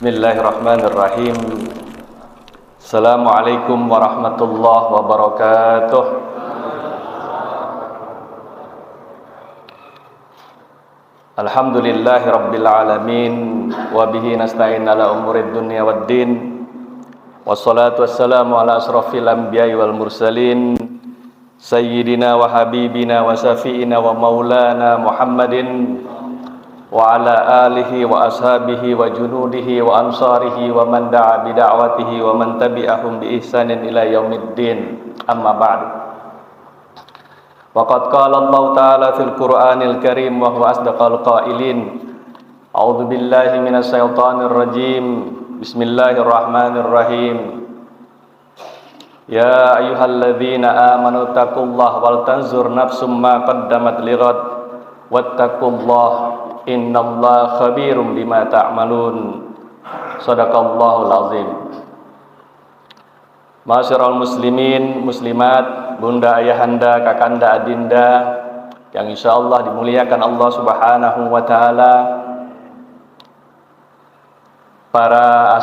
Bismillahirrahmanirrahim. Assalamualaikum warahmatullahi wabarakatuh. Alhamdulillahi rabbil alamin, wa bihi nasta'in ala umurid dunya waddin. Wassalatu wassalamu ala asrafil anbiya'i wal mursalin, sayyidina wa habibina wa safiina wa maulana Muhammadin wa ala alihi wa ashabihi wa junudihi wa ansarihi wa man da'a bida'watihi wa man tabi'ahum bi ihsanin ila yaumiddin. Amma ba'du. Waqad qala Allah ta'ala fil Qur'anil Karim wa huwa asdaqal qailin. A'udzu billahi minasy syaithanir rajim. Bismillahirrahmanirrahim. Ya ayyuhalladzina amanu taqullaha wal tanzur nafsum ma qaddamat lighad wattaqullaha innallaha khabirum bima ta'malun. Shadaqallahul azim. Ma'asyiral muslimin, muslimat, bunda, ayahanda, kakanda, adinda yang insyaallah dimuliakan Allah Subhanahu wa taala. Para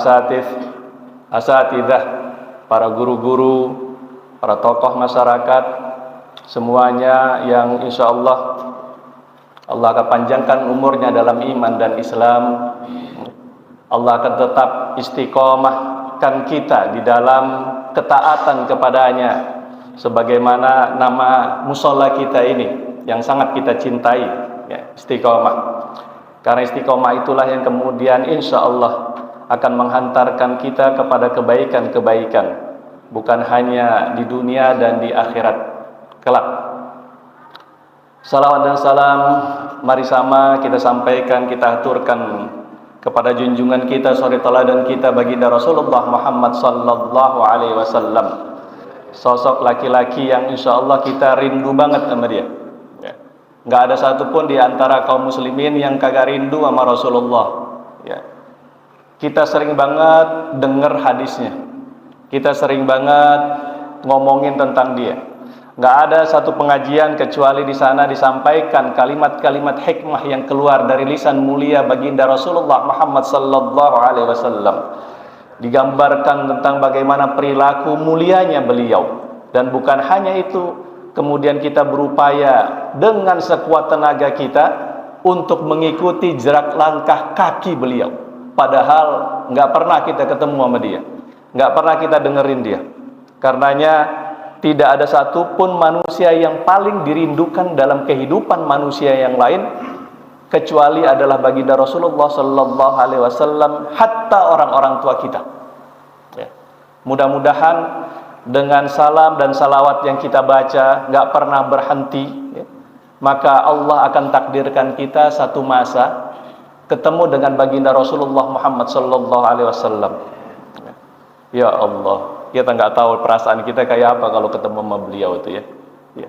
asatidzah, para guru-guru, para tokoh masyarakat, semuanya yang insyaallah Allah akan panjangkan umurnya dalam iman dan Islam. Allah akan tetap istiqomahkan kita di dalam ketaatan kepadanya, sebagaimana nama musola kita ini yang sangat kita cintai, ya, istiqomah. Karena istiqomah itulah yang kemudian insya Allah akan menghantarkan kita kepada kebaikan-kebaikan, bukan hanya di dunia dan di akhirat kelak. Salawat dan salam mari sama kita sampaikan, kita aturkan kepada junjungan kita, suri teladan kita, baginda Rasulullah Muhammad sallallahu alaihi wasallam. Sosok laki-laki yang insyaallah kita rindu banget sama dia. Ya. Nggak ada satupun di antara kaum muslimin yang kagak rindu sama Rasulullah. Ya. Kita sering banget dengar hadisnya. Kita sering banget ngomongin tentang dia. Nggak ada satu pengajian kecuali di sana disampaikan kalimat-kalimat hikmah yang keluar dari lisan mulia baginda Rasulullah Muhammad sallallahu alaihi wasallam. Digambarkan tentang bagaimana perilaku mulianya beliau, dan bukan hanya itu, kemudian kita berupaya dengan sekuat tenaga kita untuk mengikuti jerak langkah kaki beliau. Padahal nggak pernah kita ketemu sama dia, nggak pernah kita dengerin dia. Karenanya tidak ada satupun manusia yang paling dirindukan dalam kehidupan manusia yang lain kecuali adalah baginda Rasulullah sallallahu alaihi wasallam, hatta orang-orang tua kita. Ya. Mudah-mudahan dengan salam dan salawat yang kita baca nggak pernah berhenti, ya, maka Allah akan takdirkan kita satu masa ketemu dengan baginda Rasulullah Muhammad sallallahu alaihi wasallam. Ya Allah, kita nggak tahu perasaan kita kayak apa kalau ketemu sama beliau itu, ya. Ya.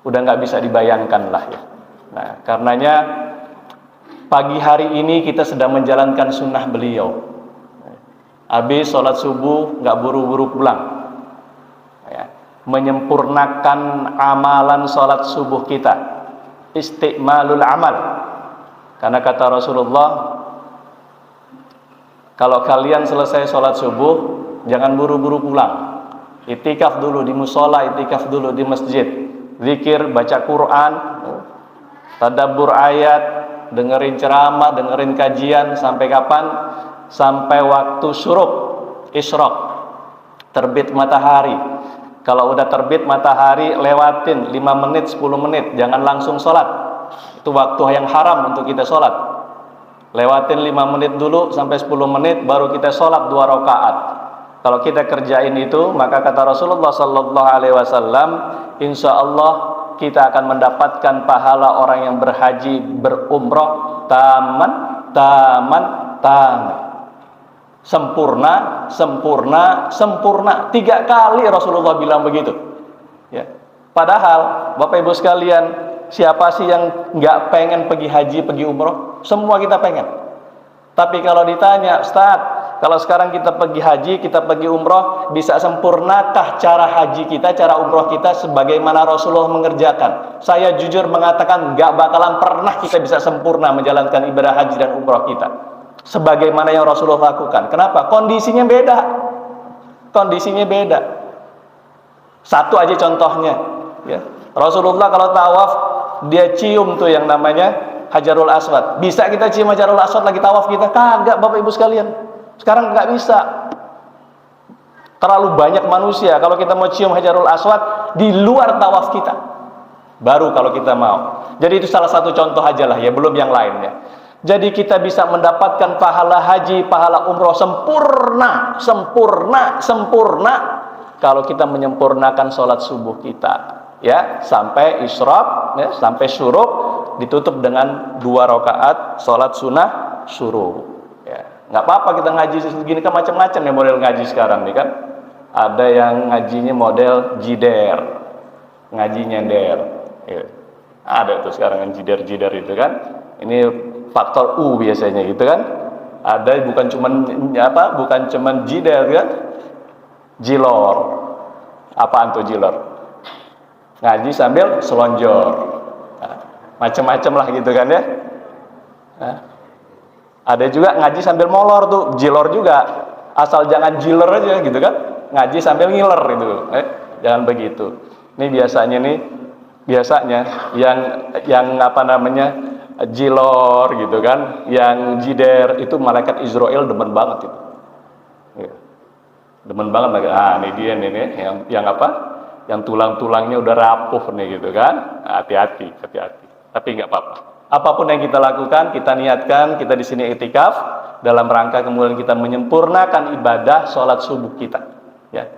Udah nggak bisa dibayangkan lah, ya. Nah, karenanya pagi hari ini kita sedang menjalankan sunnah beliau. Habis sholat subuh nggak buru-buru pulang, ya. Menyempurnakan amalan sholat subuh kita, istiqmalul amal. Karena kata Rasulullah, kalau kalian selesai sholat subuh jangan buru-buru pulang. Itikaf dulu di musola, itikaf dulu di masjid. Zikir, baca Quran, tadabbur ayat, dengerin ceramah, dengerin kajian. Sampai kapan? Sampai waktu syuruk, isyraq, terbit matahari. Kalau udah terbit matahari, lewatin 5 menit, 10 menit, jangan langsung sholat. Itu waktu yang haram untuk kita sholat. Lewatin 5 menit dulu sampai 10 menit baru kita sholat 2 rakaat. Kalau kita kerjain itu, maka kata Rasulullah sallallahu alaihi wasallam, insya Allah kita akan mendapatkan pahala orang yang berhaji, berumrah taman. Sempurna, sempurna, sempurna. 3 kali Rasulullah bilang begitu. Ya. Padahal Bapak Ibu sekalian, siapa sih yang nggak pengen pergi haji, pergi umrah? Semua kita pengen. Tapi kalau ditanya, Ustaz, kalau sekarang kita pergi haji, kita pergi umroh, bisa sempurnakah cara haji kita, cara umroh kita sebagaimana Rasulullah mengerjakan? Saya jujur mengatakan nggak bakalan pernah kita bisa sempurna menjalankan ibadah haji dan umroh kita. sebagaimana yang Rasulullah lakukan. Kenapa? Kondisinya beda. Kondisinya beda. Satu aja contohnya, ya. Rasulullah kalau tawaf dia cium tuh yang namanya Hajarul Aswad. Bisa kita cium Hajarul Aswad lagi tawaf kita? Kagak, Bapak Ibu sekalian. Sekarang nggak bisa. Terlalu banyak manusia. Kalau kita mau cium Hajarul Aswad di luar tawaf kita, baru kalau kita mau. Jadi itu salah satu contoh aja lah ya, belum yang lainnya. Jadi kita bisa mendapatkan pahala haji, pahala umroh sempurna, sempurna, sempurna kalau kita menyempurnakan sholat subuh kita, ya, sampai isyraq, ya, sampai syuruk, ditutup dengan 2 rakaat sholat sunnah syuruk. Ya, nggak apa-apa kita ngaji segini kan macam-macam ya model ngaji sekarang nih kan. Ada yang ngajinya model jider, ngaji nyender. Ya. Ada tuh sekarang yang jider-jider itu kan. Ini faktor U biasanya gitu kan. Ada bukan cuman jider kan. Jilor. Apaan tuh jilor? Ngaji sambil selonjor. Nah, macam-macam lah gitu kan ya. Nah, ada juga ngaji sambil molor tuh, jilor juga. Asal jangan jiler aja gitu kan. Ngaji sambil ngiler itu. Jangan begitu. Ini biasanya yang apa namanya? Jilor gitu kan, yang jider itu malaikat Israel demen banget itu. Ya. Demen banget lagi. Ini dia nih yang apa? Yang tulang-tulangnya udah rapuh nih gitu kan. Hati-hati. Tapi nggak apa-apa. Apapun yang kita lakukan, kita niatkan, kita di sini iktikaf dalam rangka kemudian kita menyempurnakan ibadah sholat subuh kita. Ya.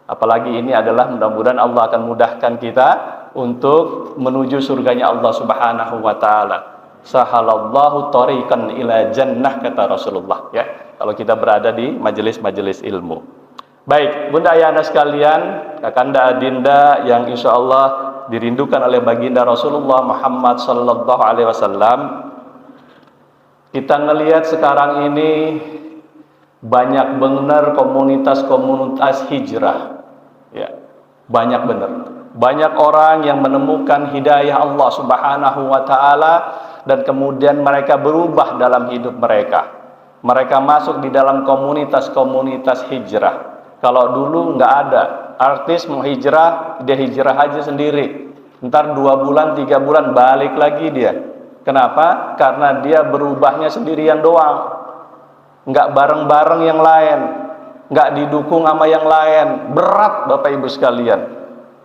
Apalagi ini adalah mudah-mudahan Allah akan mudahkan kita untuk menuju surganya Allah Subhanahu wa taala. Sahalallahu tariqan ila jannah, kata Rasulullah, ya. Kalau kita berada di majelis-majelis ilmu. Baik, Bunda Ayahanda sekalian, Kakanda Adinda yang insya Allah dirindukan oleh baginda Rasulullah Muhammad sallallahu alaihi wasallam. Kita ngelihat sekarang ini banyak benar komunitas-komunitas hijrah. Ya. Banyak benar. Banyak orang yang menemukan hidayah Allah Subhanahu wa taala dan kemudian mereka berubah dalam hidup mereka. Mereka masuk di dalam komunitas-komunitas hijrah. Kalau dulu nggak ada, artis mau hijrah, dia hijrah aja sendiri. Ntar 2 bulan, 3 bulan balik lagi dia. Kenapa? Karena dia berubahnya sendirian doang. Nggak bareng-bareng yang lain. Nggak didukung sama yang lain. Berat Bapak Ibu sekalian.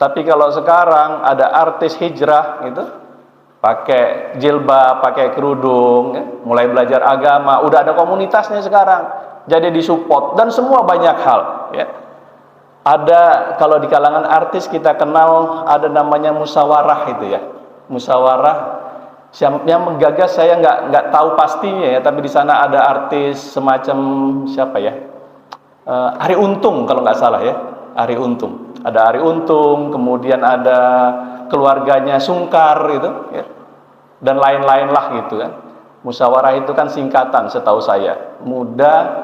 Tapi kalau sekarang ada artis hijrah gitu, pakai jilbab, pakai kerudung, ya, mulai belajar agama, udah ada komunitasnya sekarang, jadi disupport dan semua banyak hal. Ya. Ada kalau di kalangan artis kita kenal ada namanya musyawarah itu ya, musyawarah. Yang menggagas saya nggak tahu pastinya ya, tapi di sana ada artis semacam siapa ya, Arie Untung kalau nggak salah ya, Arie Untung. Ada Arie Untung, kemudian ada keluarganya Sungkar itu ya. Dan lain-lain lah gitu kan. Musyawarah itu kan singkatan setahu saya, muda,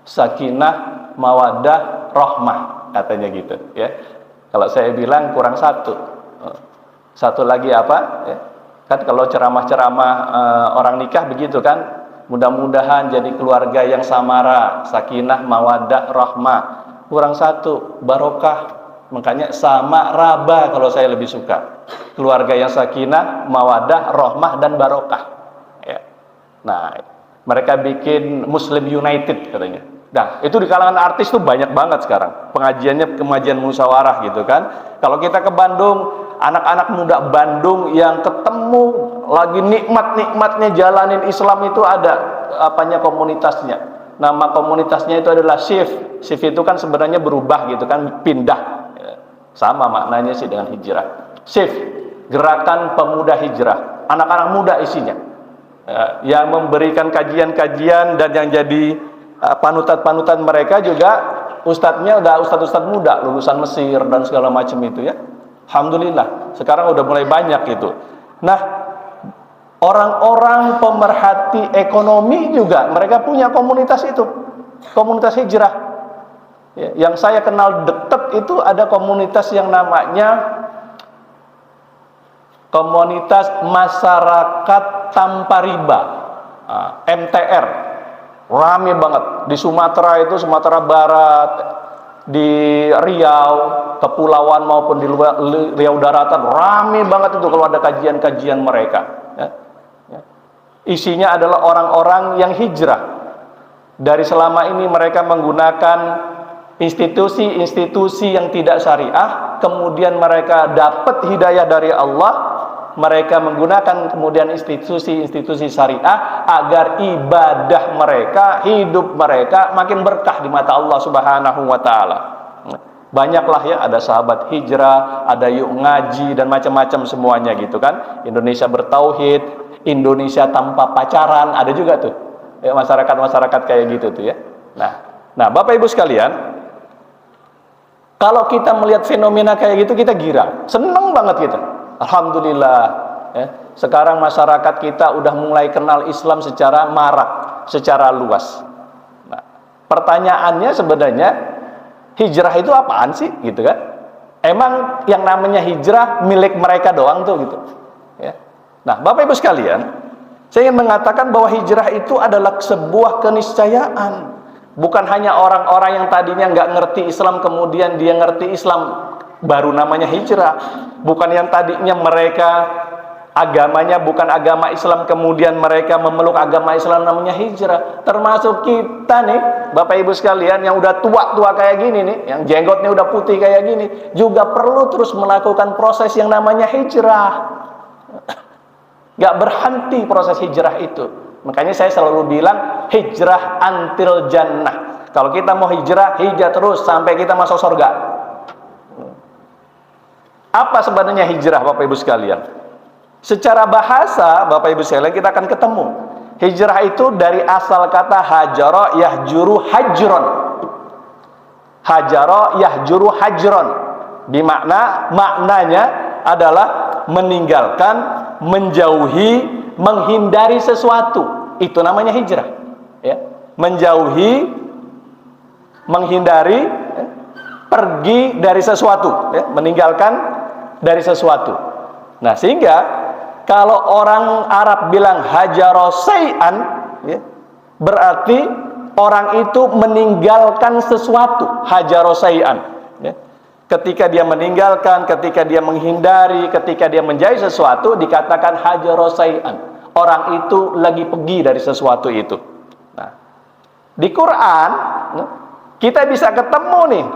sakinah, mawaddah, rahmah katanya gitu ya. Kalau saya bilang kurang satu lagi apa ya? Kan kalau ceramah-ceramah orang nikah begitu kan, mudah-mudahan jadi keluarga yang samara, sakinah, mawaddah, rahmah. Kurang satu, barokah. Makanya sama raba kalau saya lebih suka. Keluarga yang sakinah, mawadah, rahmah dan barokah. Ya. Nah, mereka bikin Muslim United katanya. Nah, itu di kalangan artis tuh banyak banget sekarang. Pengajian musyawarah gitu kan. Kalau kita ke Bandung, anak-anak muda Bandung yang ketemu lagi nikmat-nikmatnya jalanin Islam itu ada apanya komunitasnya. Nama komunitasnya itu adalah Shift. Shift itu kan sebenarnya berubah gitu kan, pindah. Sama maknanya sih dengan hijrah. Shift, gerakan pemuda hijrah. Anak-anak muda isinya. Yang memberikan kajian-kajian dan yang jadi panutan-panutan mereka juga ustadznya udah ustadz-ustadz muda lulusan Mesir dan segala macam itu ya. Alhamdulillah, sekarang udah mulai banyak itu. Nah, orang-orang pemerhati ekonomi juga mereka punya komunitas itu. Komunitas hijrah. Ya, yang saya kenal dekat itu ada komunitas yang namanya Komunitas Masyarakat Tanpa Riba, MTR. Rame banget di Sumatera itu, Sumatera Barat, di Riau, kepulauan maupun di luar Riau daratan, rame banget itu kalau ada kajian-kajian mereka. Ya. Ya. Isinya adalah orang-orang yang hijrah. Dari selama ini mereka menggunakan institusi-institusi yang tidak syariah, kemudian mereka dapat hidayah dari Allah, mereka menggunakan kemudian institusi-institusi syariah agar ibadah mereka, hidup mereka makin berkah di mata Allah Subhanahu wa taala. Banyaklah ya, ada sahabat hijrah, ada yuk ngaji dan macam-macam semuanya gitu kan. Indonesia bertauhid, Indonesia tanpa pacaran, ada juga tuh. Ya, masyarakat-masyarakat kayak gitu tuh ya. Nah, Bapak Ibu sekalian, kalau kita melihat fenomena kayak gitu kita gira, seneng banget kita. Alhamdulillah ya. Sekarang masyarakat kita udah mulai kenal Islam secara marak, secara luas. Nah, pertanyaannya sebenarnya hijrah itu apaan sih gitu kan? Emang yang namanya hijrah milik mereka doang tuh gitu ya. Nah, Bapak Ibu sekalian, saya ingin mengatakan bahwa hijrah itu adalah sebuah keniscayaan. Bukan hanya orang-orang yang tadinya nggak ngerti Islam kemudian dia ngerti Islam, baru namanya hijrah. Bukan yang tadinya mereka agamanya bukan agama Islam kemudian mereka memeluk agama Islam, namanya hijrah. Termasuk kita nih Bapak Ibu sekalian yang udah tua-tua kayak gini nih, yang jenggotnya udah putih kayak gini, juga perlu terus melakukan proses yang namanya hijrah. Gak berhenti proses hijrah itu. Makanya saya selalu bilang hijrah antil jannah. Kalau kita mau hijrah terus sampai kita masuk surga. Apa sebenarnya hijrah Bapak Ibu sekalian? Secara bahasa Bapak Ibu sekalian kita akan ketemu. Hijrah itu dari asal kata hajara yahjuru hajron. Hajara yahjuru hajron. Maknanya adalah meninggalkan, menjauhi, menghindari sesuatu. Itu namanya hijrah ya. Menjauhi, menghindari, ya. Pergi dari sesuatu ya. Meninggalkan dari sesuatu. Nah, sehingga kalau orang Arab bilang hajara syai'an ya, berarti orang itu meninggalkan sesuatu. Hajara syai'an ya. Ketika dia meninggalkan, ketika dia menghindari, ketika dia menjauhi sesuatu, dikatakan hajara syai'an. Orang itu lagi pergi dari sesuatu itu. Nah, di Quran kita bisa ketemu nih.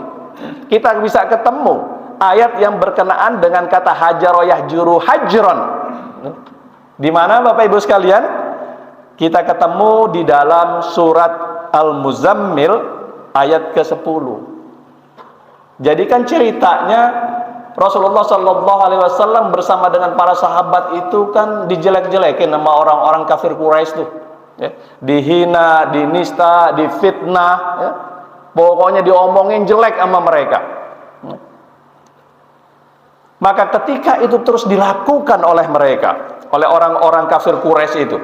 Kita bisa ketemu ayat yang berkenaan dengan kata hajara yahjuru hajron. Di mana Bapak Ibu sekalian? Kita ketemu di dalam surat Al-Muzammil ayat ke-10. Jadi kan ceritanya Rasulullah Shallallahu Alaihi Wasallam bersama dengan para sahabat itu kan dijelek-jelekin sama orang-orang kafir Quraisy tuh, ya. Dihina, dinista, difitnah, ya. Pokoknya diomongin jelek sama mereka. Maka ketika itu terus dilakukan oleh mereka, oleh orang-orang kafir Quraisy itu,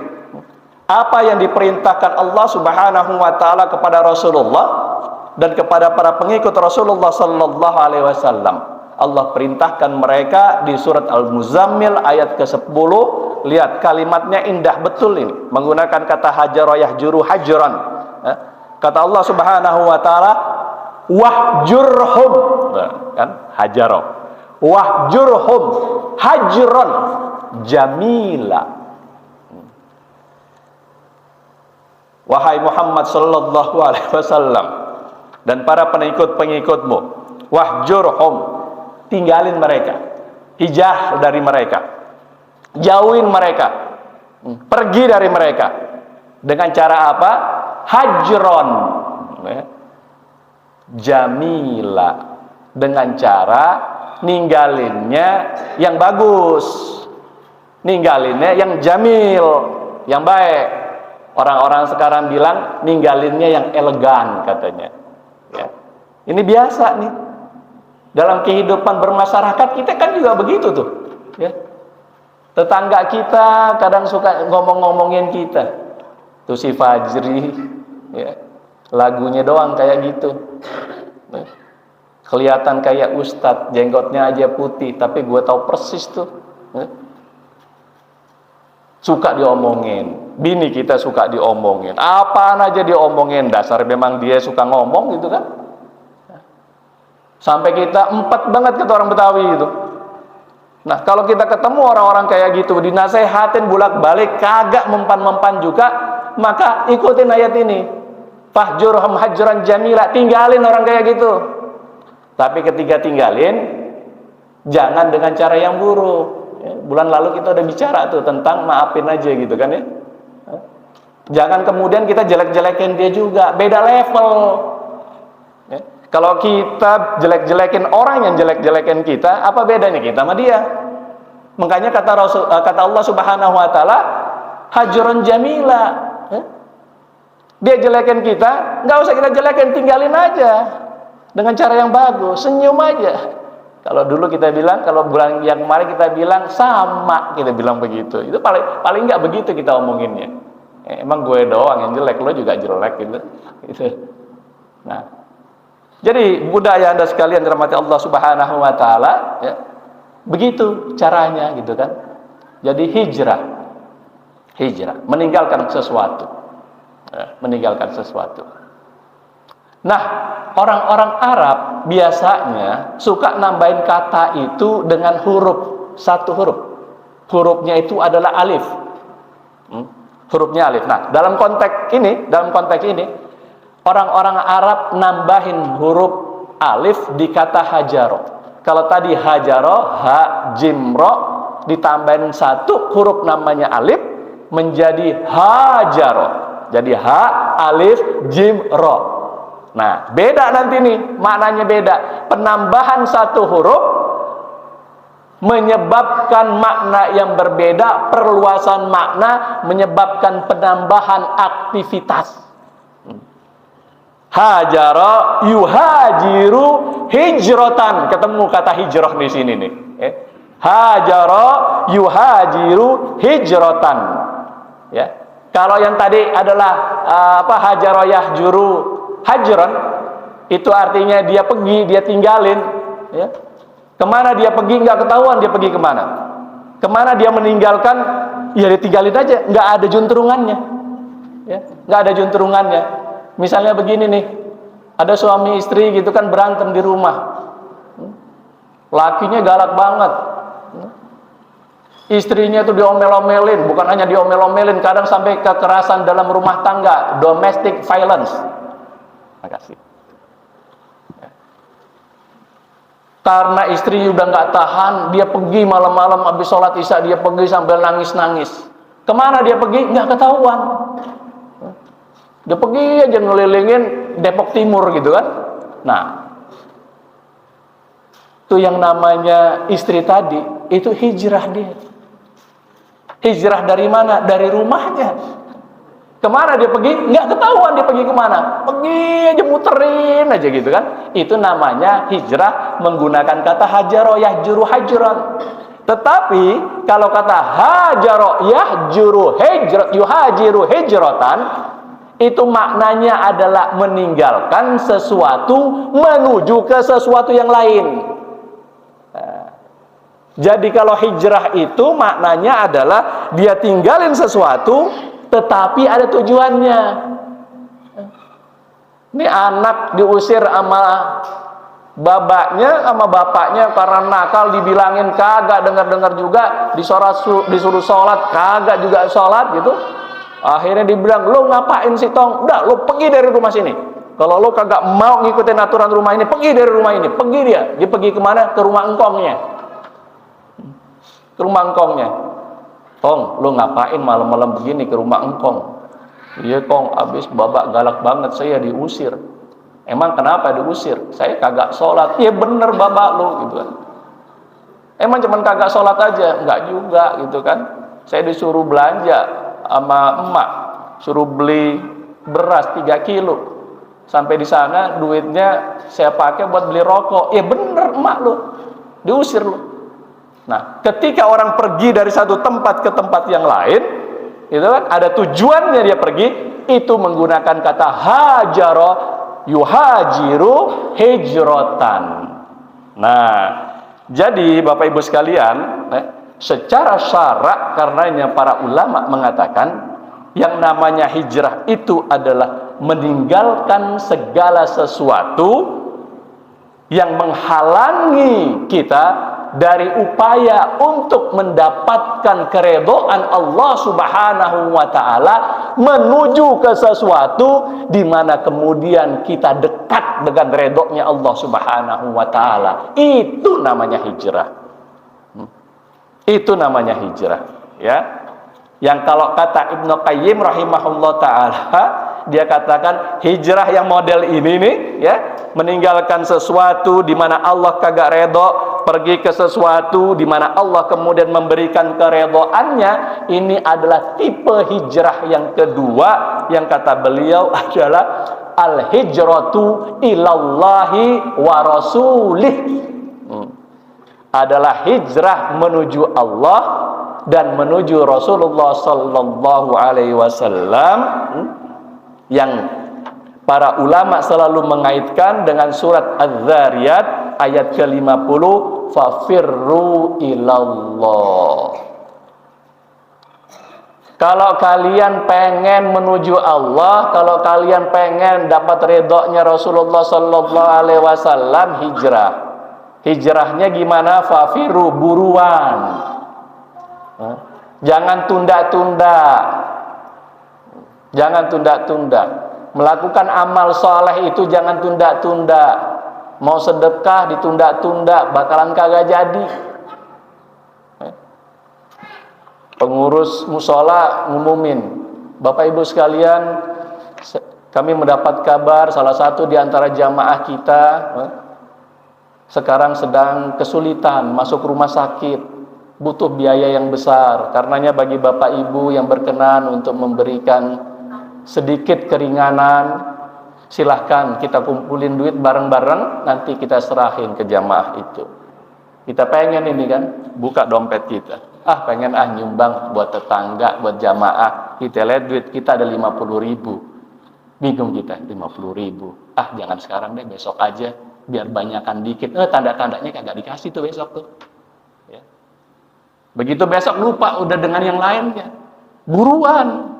apa yang diperintahkan Allah Subhanahu Wa Taala kepada Rasulullah dan kepada para pengikut Rasulullah Sallallahu Alaihi Wasallam, Allah perintahkan mereka di surat Al-Muzammil ayat ke-10. Lihat kalimatnya indah betul ini, menggunakan kata hajara yahjuru hajran. Kata Allah Subhanahu wa taala, wahjurhum, kan hajara. Wahjurhum hajran jamila. Wahai Muhammad sallallahu alaihi wasallam dan para pengikut-pengikutmu, wahjurhum, tinggalin mereka, hijrah dari mereka, jauhin mereka, pergi dari mereka. Dengan cara apa? Hajron jamila, dengan cara ninggalinnya yang bagus, ninggalinnya yang jamil, yang baik. Orang-orang sekarang bilang ninggalinnya yang elegan katanya ya. Ini biasa nih dalam kehidupan bermasyarakat, kita kan juga begitu tuh ya. Tetangga kita kadang suka ngomong-ngomongin kita tuh, si Fajri ya, lagunya doang kayak gitu, kelihatan kayak ustadz, jenggotnya aja putih, tapi gue tahu persis tuh ya. suka diomongin. Bini kita suka diomongin, apaan aja diomongin, dasar memang dia suka ngomong gitu kan. Sampai kita empat banget kata orang Betawi itu. Nah, kalau kita ketemu orang-orang kayak gitu, dinasehatin bolak-balik, kagak mempan-mempan juga, maka ikutin ayat ini. Fahjurhum hajran jamila, tinggalin orang kayak gitu. Tapi ketika tinggalin, jangan dengan cara yang buruk. Bulan lalu kita udah bicara tuh tentang maafin aja gitu kan ya. Jangan kemudian kita jelek-jelekin dia juga, beda level. Kalau kita jelek-jelekin orang yang jelek-jelekin kita, apa bedanya kita sama dia? Makanya kata Allah Subhanahu wa taala, hajrun jamila. Dia jelekin kita, nggak usah kita jelekin, tinggalin aja dengan cara yang bagus, senyum aja. Kalau dulu kita bilang, kalau bulan yang kemarin kita bilang sama, kita bilang begitu. Itu paling nggak begitu kita omonginnya. Emang gue doang yang jelek, lo juga jelek gitu. Nah, jadi budaya Anda sekalian dirahmati Allah Subhanahu wa taala, ya, begitu caranya gitu kan. Jadi hijrah, meninggalkan sesuatu, ya, meninggalkan sesuatu. Nah, orang-orang Arab biasanya suka nambahin kata itu dengan huruf, satu huruf. Hurufnya itu adalah alif. Hurufnya alif. Nah, dalam konteks ini, orang-orang Arab nambahin huruf alif di kata hajaro. Kalau tadi hajaro, ha, jim, ro, ditambahin satu huruf namanya alif, menjadi hajaro. Jadi ha, alif, jim, ro. Nah, beda nanti nih, maknanya beda. Penambahan satu huruf menyebabkan makna yang berbeda, perluasan makna, menyebabkan penambahan aktivitas. Hajara yuhajiru hijrotan, ketemu kata hijrah di sini nih. Hajara yuhajiru hijrotan. Ya, kalau yang tadi adalah hajara yahjuru hajron, itu artinya dia pergi, dia tinggalin. Ya. Kemana dia pergi nggak ketahuan, dia pergi kemana. Kemana dia meninggalkan, ya dia tinggalin aja, nggak ada juntrungannya. Ya, nggak ada juntrungannya. Misalnya begini nih, ada suami istri gitu kan berantem di rumah. Lakinya galak banget. Istrinya tuh diomel-omelin, bukan hanya diomel-omelin, kadang sampai kekerasan dalam rumah tangga, domestic violence. Makasih. Karena istri udah nggak tahan, dia pergi malam-malam habis sholat isya, dia pergi sambil nangis-nangis. Kemana dia pergi? Nggak ketahuan. Dia pergi aja ngelilingin Depok Timur gitu kan. Nah, itu yang namanya istri tadi, itu hijrah dia. Hijrah dari mana? Dari rumahnya. Kemana dia pergi? Nggak ketahuan dia pergi kemana. Pergi aja muterin aja gitu kan. Itu namanya hijrah menggunakan kata hajaro yahjuru hajran. Tetapi kalau kata hajaro yahjuru hijrat yuhajiru hijratan, itu maknanya adalah meninggalkan sesuatu menuju ke sesuatu yang lain. Jadi kalau hijrah itu maknanya adalah dia tinggalin sesuatu tetapi ada tujuannya. Ini anak diusir sama babaknya sama bapaknya karena nakal, dibilangin kagak dengar-dengar juga, disuruh sholat kagak juga sholat gitu. Akhirnya dibilang, lo ngapain sih Tong? Udah, lo pergi dari rumah sini. Kalau lo kagak mau ngikutin aturan rumah ini, pergi dari rumah ini. Pergi dia. Dia pergi kemana? Ke rumah engkongnya. Ke rumah engkongnya. Tong, lo ngapain malam-malam begini ke rumah engkong? Iya Kong, abis babak galak banget, saya diusir. Emang kenapa diusir? Saya kagak sholat. Iya bener babak lo gitu kan. Emang cuman kagak sholat aja? Enggak juga gitu kan. Saya disuruh belanja sama emak, suruh beli beras 3 kilo. Sampai di sana duitnya saya pakai buat beli rokok. Iya bener emak lo, diusir lo. Nah, ketika orang pergi dari satu tempat ke tempat yang lain, itu kan ada tujuannya dia pergi, itu menggunakan kata hajaro yuhajiru hijrotan. Nah, jadi Bapak Ibu sekalian, Secara syarak, karenanya para ulama mengatakan yang namanya hijrah itu adalah meninggalkan segala sesuatu yang menghalangi kita dari upaya untuk mendapatkan keridhaan Allah Subhanahu wa taala menuju ke sesuatu di mana kemudian kita dekat dengan ridhonya Allah Subhanahu wa taala. Itu namanya hijrah. Itu namanya hijrah, ya. Yang kalau kata Ibnu Qayyim rahimahullah taala, dia katakan hijrah yang model ini nih, ya, meninggalkan sesuatu di mana Allah kagak redho, pergi ke sesuatu di mana Allah kemudian memberikan keredhoannya. Ini adalah tipe hijrah yang kedua, yang kata beliau adalah al-hijratu ilallahi wa rasulih. Adalah hijrah menuju Allah dan menuju Rasulullah sallallahu alaihi wasallam, yang para ulama selalu mengaitkan dengan surat Az-Zariyat ayat ke-50, fafirru ilallah. Kalau kalian pengen menuju Allah, kalau kalian pengen dapat ridhonya Rasulullah sallallahu alaihi wasallam, hijrah. Hijrahnya gimana? Fafirru, buruan. Jangan tunda-tunda. Jangan tunda-tunda. Melakukan amal soleh itu jangan tunda-tunda. Mau sedekah ditunda-tunda, bakalan kagak jadi. Pengurus musola ngumumin, Bapak Ibu sekalian, kami mendapat kabar salah satu di antara jamaah kita sekarang sedang kesulitan masuk rumah sakit, butuh biaya yang besar. Karenanya bagi Bapak Ibu yang berkenan untuk memberikan sedikit keringanan, silahkan kita kumpulin duit bareng-bareng, nanti kita serahin ke jamaah itu. Kita pengen ini kan, buka dompet kita, pengen nyumbang buat tetangga, buat jamaah. Kita lihat duit kita ada 50.000, bingung kita, 50.000, jangan sekarang deh, besok aja, biar banyakan dikit. Tanda-tandanya kagak dikasih tuh besok tuh, ya. Begitu besok lupa udah dengan yang lainnya. Buruan.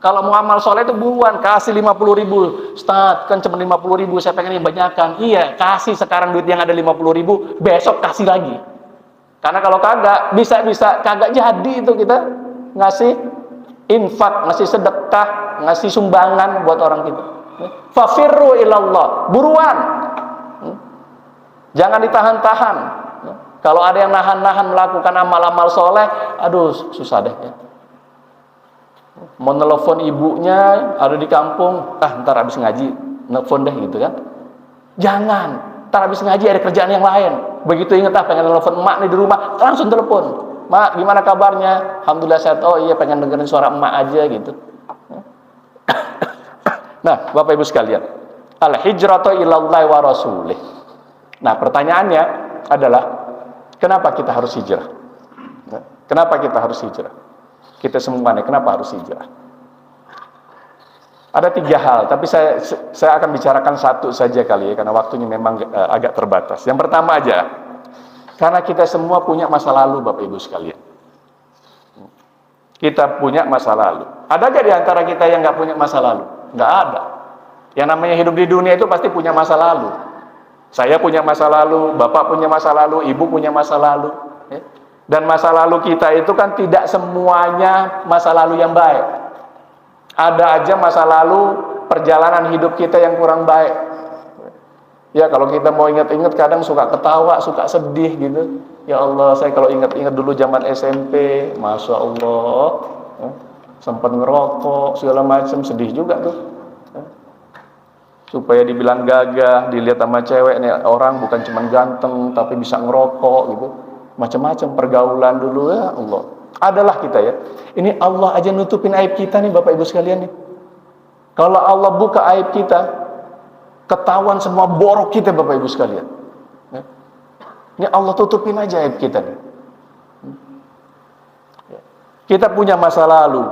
Kalau mau amal soleh itu buruan, kasih 50.000. Ustaz, kan cuma 50.000, saya pengen yang banyakan. Iya, kasih sekarang duit yang ada 50.000, besok kasih lagi. Karena kalau kagak, bisa-bisa kagak jadi itu kita ngasih infak, ngasih sedekah, ngasih sumbangan buat orang kita. Fafirru ilallah, buruan. Jangan ditahan-tahan. Kalau ada yang nahan-nahan melakukan amal-amal soleh, aduh susah deh ya. Mau nelfon ibunya ada di kampung, ntar habis ngaji nelfon deh gitu kan. Jangan, ntar habis ngaji ada kerjaan yang lain. Begitu ingat pengen nelfon emak nih di rumah, langsung telepon. Mak, gimana kabarnya? Alhamdulillah sehat. Oh iya, pengen dengerin suara emak aja gitu. Nah, Bapak Ibu sekalian, al-hijratu ilallahi wa rasulih. Nah, pertanyaannya adalah kenapa kita harus hijrah? Kenapa kita harus hijrah? Kita semuanya kenapa harus hijrah? Ada 3 hal, tapi saya akan bicarakan satu saja kali ya, karena waktunya memang agak terbatas. Yang pertama aja, karena kita semua punya masa lalu, Bapak Ibu sekalian. Kita punya masa lalu. Ada gak di antara kita yang gak punya masa lalu? Gak ada. Yang namanya hidup di dunia itu pasti punya masa lalu. Saya punya masa lalu, Bapak punya masa lalu, Ibu punya masa lalu, ya. Dan masa lalu kita itu kan tidak semuanya masa lalu yang baik. Ada aja masa lalu perjalanan hidup kita yang kurang baik. Ya, kalau kita mau ingat-ingat kadang suka ketawa, suka sedih gitu. Ya Allah, saya kalau ingat-ingat dulu zaman SMP, Masya Allah, ya, sempat ngerokok segala macam, sedih juga tuh. Supaya dibilang gagah, dilihat sama cewek nih, orang bukan cuma ganteng tapi bisa ngerokok gitu, macam-macam pergaulan dulu. Ya Allah, adalah kita ya, ini Allah aja nutupin aib kita nih Bapak Ibu sekalian nih. Kalau Allah buka aib kita, ketahuan semua borok kita Bapak Ibu sekalian ya. Ini Allah tutupin aja aib kita nih. Kita punya masa lalu.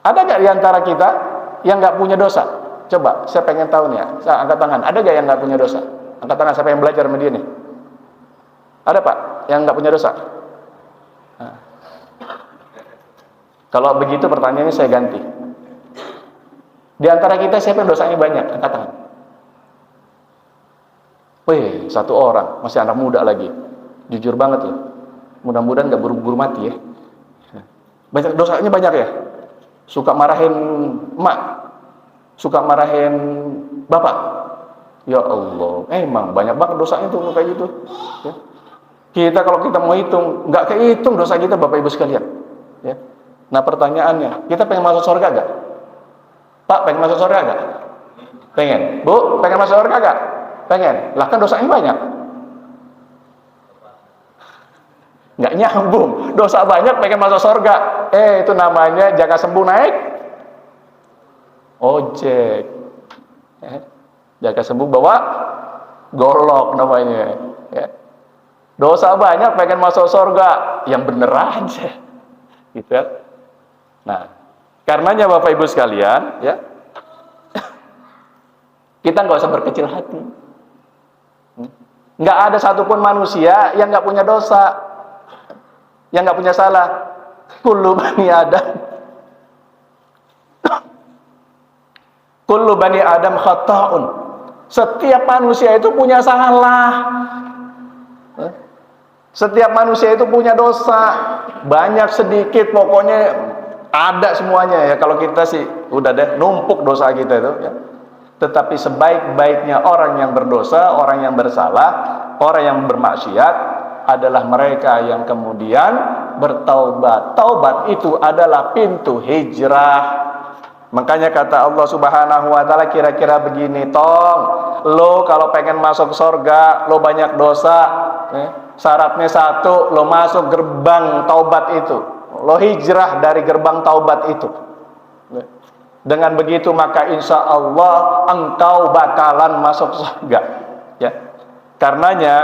Ada gak diantara kita yang gak punya dosa? Coba, saya pengen tahu nih ya. Saya angkat tangan. Ada gak yang nggak punya dosa? Angkat tangan, siapa yang belajar sama dia nih? Ada Pak, yang nggak punya dosa? Nah, kalau begitu pertanyaannya saya ganti. Di antara kita siapa yang dosanya banyak? Angkat tangan. Wih, satu orang, masih anak muda lagi. Jujur banget loh. Mudah-mudahan gak buru-buru mati ya. Banyak dosanya banyak ya. Suka marahin emak, suka marahin bapak. Ya Allah, emang banyak banget dosanya tuh kayak gitu. Ya. Kita kalau kita mau hitung, nggak kehitung dosa kita Bapak Ibu sekalian. Ya. Nah pertanyaannya, kita pengen masuk surga gak? Pak, pengen masuk surga gak? Pengen. Bu, pengen masuk surga gak? Pengen. Lah kan dosanya banyak. Nggak nyambung. Dosa banyak pengen masuk surga. Itu namanya jaga sembuh naik ojek. Jaga sembuh bawa golok namanya. Ya. Dosa banyak pengen masuk surga, yang bener aja. Gitu ya. Nah, karenanya Bapak Ibu sekalian, ya. Kita nggak usah berkecil hati. Nggak ada satupun manusia yang nggak punya dosa, yang nggak punya salah. Kullu bani Adam, kullu bani Adam khata'un. Setiap manusia itu punya salah. Setiap manusia itu punya dosa, banyak sedikit pokoknya ada semuanya ya. Kalau kita sih udah deh numpuk dosa kita itu ya. Tetapi sebaik-baiknya orang yang berdosa, orang yang bersalah, orang yang bermaksiat adalah mereka yang kemudian bertaubat. Taubat itu adalah pintu hijrah. Makanya kata Allah Subhanahu wa taala kira-kira begini, tong, lo kalau pengen masuk surga, lo banyak dosa, syaratnya satu, lo masuk gerbang taubat itu, lo hijrah dari gerbang taubat itu. Dengan begitu maka insya Allah engkau bakalan masuk surga. Ya, karenanya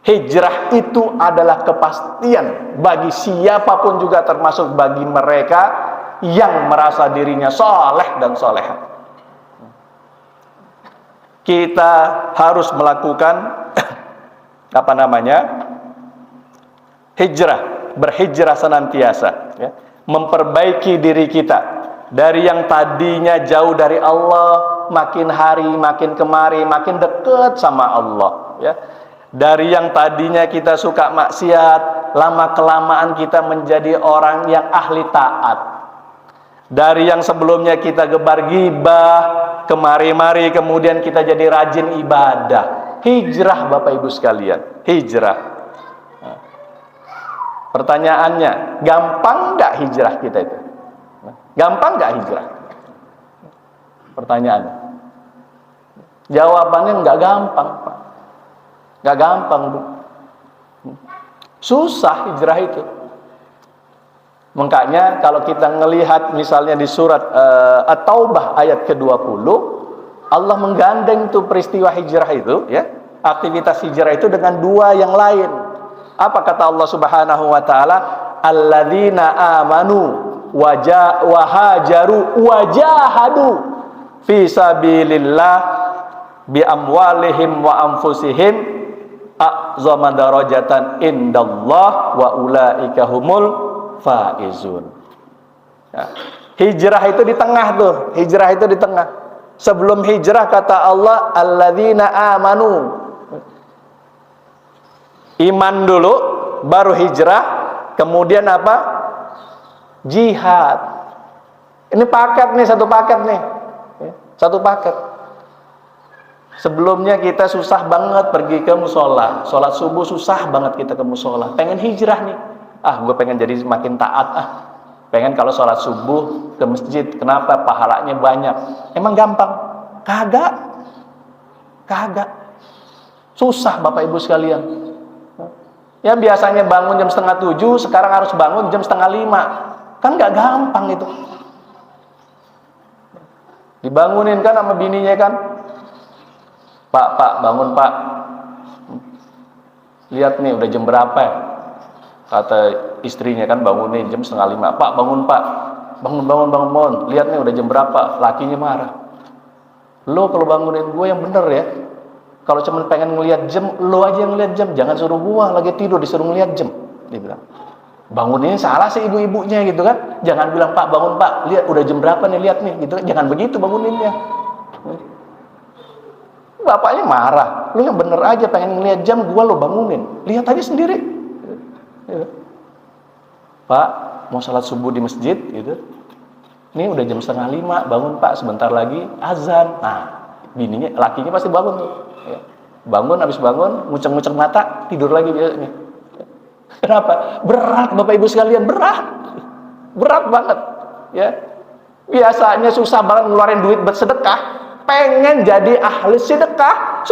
hijrah itu adalah kepastian bagi siapapun juga, termasuk bagi mereka yang merasa dirinya soleh dan soleha. Kita harus melakukan apa namanya, hijrah, berhijrah senantiasa ya. Memperbaiki diri kita dari yang tadinya jauh dari Allah, makin hari makin kemari makin dekat sama Allah ya. Dari yang tadinya kita suka maksiat, lama kelamaan kita menjadi orang yang ahli taat. Dari yang sebelumnya kita gebar ghibah, kemari-mari kemudian kita jadi rajin ibadah. Hijrah Bapak Ibu sekalian, hijrah. Pertanyaannya, gampang nggak hijrah kita itu? Gampang nggak hijrah? Pertanyaannya. Jawabannya nggak gampang, Pak. Nggak gampang, Bu. Susah hijrah itu. Makanya kalau kita ngelihat misalnya di surat At-Taubah ayat ke-20, Allah menggandeng tuh peristiwa hijrah itu ya, aktivitas hijrah itu dengan dua yang lain. Apa kata Allah Subhanahu wa taala? Alladzina amanu wahajaru wajahadu fi sabilillah bi amwalihim wa anfusihim a'zama darajatan indallah wa ulaika humul faizun. Ya. Hijrah itu di tengah tuh, hijrah itu di tengah. Sebelum hijrah kata Allah alladzina amanu. Iman dulu, baru hijrah, kemudian apa? Jihad. Ini paket nih, satu paket nih. Satu paket. Sebelumnya kita susah banget pergi ke musola, sholat subuh susah banget kita ke musola. Pengen hijrah nih. Gue pengen jadi semakin taat. Pengen kalau sholat subuh ke masjid. Kenapa? Pahalanya banyak. Emang gampang? Kagak. Susah Bapak Ibu sekalian. Ya biasanya bangun jam 6:30, sekarang harus bangun jam 4:30. Kan gak gampang itu. Dibangunin kan sama bininya kan. Pak, bangun Pak. Lihat nih udah jam berapa ya? Kata istrinya kan bangunin jam 4:30. Pak, bangun Pak. Bangun. Lihat nih udah jam berapa? Lakinya marah. Lo kalau bangunin gue yang bener ya. Kalau cuma pengen ngelihat jam, lo aja yang ngelihat jam. Jangan suruh gue lagi tidur disuruh ngelihat jam. dia bilang. Bangunnya salah sih ibu-ibunya gitu kan. Jangan bilang, Pak bangun Pak, lihat udah jam berapa nih, lihat nih gitu kan. Jangan begitu banguninnya. Bapaknya marah, lu yang bener aja pengen ngeliat jam, gua lo bangunin, lihat aja sendiri. Pak mau sholat subuh di masjid gitu, ini udah jam 4:30, bangun Pak, sebentar lagi azan. Nah bininya, lakinya pasti bangun tuh ya. Bangun, habis bangun nguceng-nguceng mata, tidur lagi biasanya. Kenapa? Berat Bapak Ibu sekalian, berat banget ya. Biasanya susah banget ngeluarin duit buat sedekah, pengen jadi ahli sedekah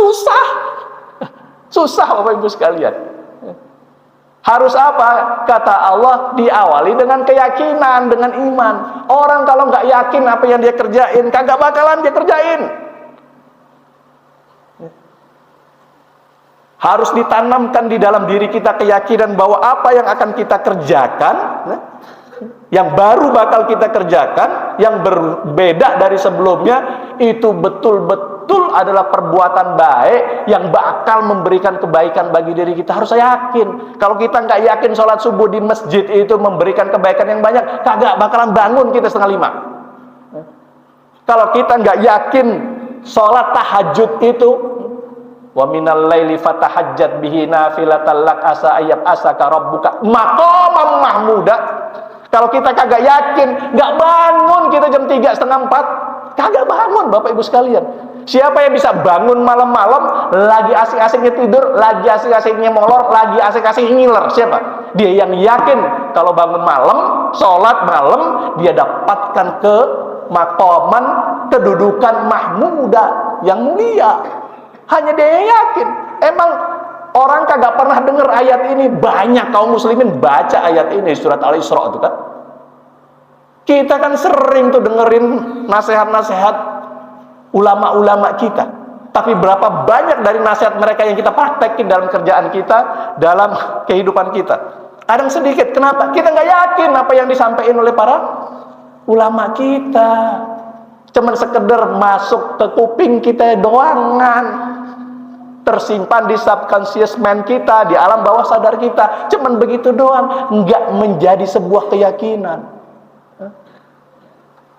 susah Bapak Ibu sekalian. Harus apa? Kata Allah, diawali dengan keyakinan, dengan iman. Orang kalau nggak yakin apa yang dia kerjain, kagak bakalan dia kerjain. Harus ditanamkan di dalam diri kita keyakinan bahwa apa yang akan kita kerjakan, yang baru bakal kita kerjakan, yang berbeda dari sebelumnya, itu betul-betul adalah perbuatan baik yang bakal memberikan kebaikan bagi diri kita. Harus yakin. Kalau kita nggak yakin sholat subuh di masjid itu memberikan kebaikan yang banyak, kagak bakalan bangun kita 4:30. Kalau kita nggak yakin sholat tahajud itu, wa minal laili fatahajjat bihi nafilatan lak asa ayat asaka rabbuka maqamam mahmuda. Kalau kita kagak yakin, nggak bangun kita jam 3, setengah 4, kagak bangun Bapak Ibu sekalian. Siapa yang bisa bangun malam-malam lagi asik-asiknya tidur, lagi asik-asiknya molor, lagi asik-asiknya ngiler? Siapa? Dia yang yakin kalau bangun malam, sholat malam, dia dapatkan ke maqaman, kedudukan mahmuda yang mulia. Hanya dia yang yakin. Emang orang kagak pernah dengar ayat ini. Banyak kaum muslimin baca ayat ini, surat Al-Isra itu kan. Kita kan sering tuh dengerin nasihat-nasihat ulama-ulama kita. Tapi berapa banyak dari nasihat mereka yang kita praktekin dalam kerjaan kita, dalam kehidupan kita? Kadang sedikit. Kenapa? Kita nggak yakin apa yang disampaikan oleh para ulama kita. Cuman sekedar masuk ke kuping kita doangan, tersimpan di subconscious mind kita, di alam bawah sadar kita. Cuman begitu doang, nggak menjadi sebuah keyakinan.